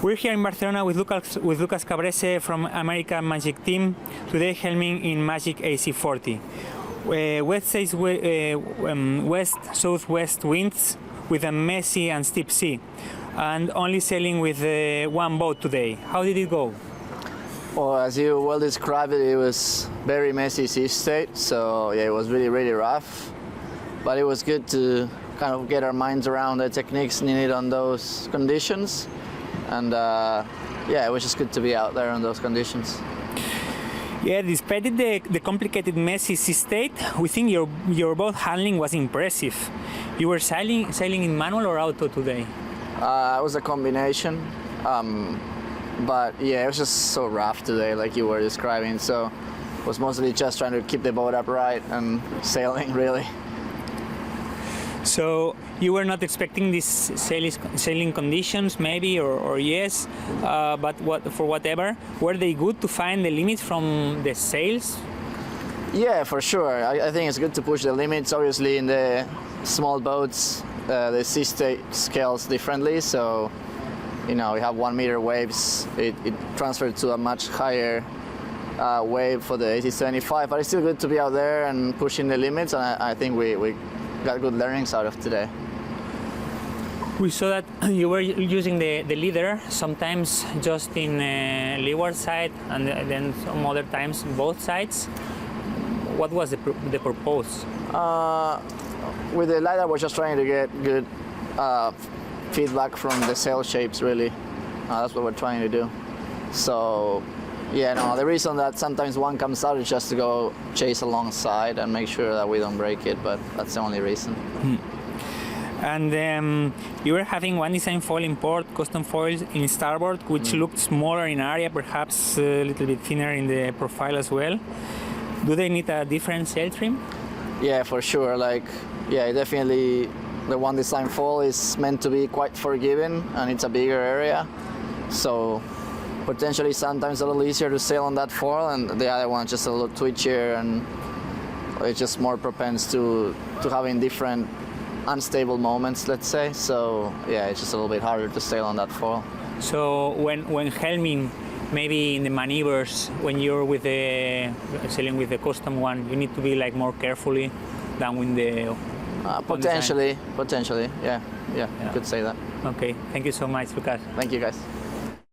We're here in Barcelona with Luca Calabrese from American Magic team, today helming in Magic AC40. West-southwest winds with a messy and steep sea, and only sailing with one boat today. How did it go? Well, as you well described it, it was very messy sea state, so yeah, it was really rough. But it was good to kind of get our minds around the techniques needed on those conditions. And yeah, it was just good to be out there in those conditions. Yeah, despite the complicated messy sea state, we think your boat handling was impressive. You were sailing in manual or auto today? It was a combination, but yeah, it was just so rough today, like you were describing. So it was mostly just trying to keep the boat upright and sailing, really. So you were not expecting these sailing conditions, maybe, or yes, but for whatever, were they good to find the limits from the sails? Yeah, for sure. I think it's good to push the limits. Obviously, in the small boats, the sea state scales differently. So, you know, we have 1 meter waves. It transferred to a much higher wave for the AC75. But it's still good to be out there and pushing the limits. And I think we got good learnings out of today. We saw that you were using the leader, sometimes just in leeward side and then some other times both sides. What was the purpose? With the leader, we're just trying to get good feedback from the sail shapes, really. That's what we're trying to do. So, yeah, no, the reason that sometimes one comes out is just to go chase alongside and make sure that we don't break it, but that's the only reason. And you were having one design foil in port, custom foils in starboard, which looked smaller in area, perhaps a little bit thinner in the profile as well. Do they need a different sail trim? Yeah, for sure. Like, yeah, definitely the one design foil is meant to be quite forgiving, and it's a bigger area. So potentially sometimes a little easier to sail on that foil, and the other one just a little twitchier, and it's just more propense to having different unstable moments, let's say. So yeah, it's just a little bit harder to sail on that foil. So when helming, maybe in the maneuvers, when you're with sailing with the custom one, you need to be like more carefully than with the potentially, yeah, you could say that. Okay, thank you so much, Lucas. Thank you, guys.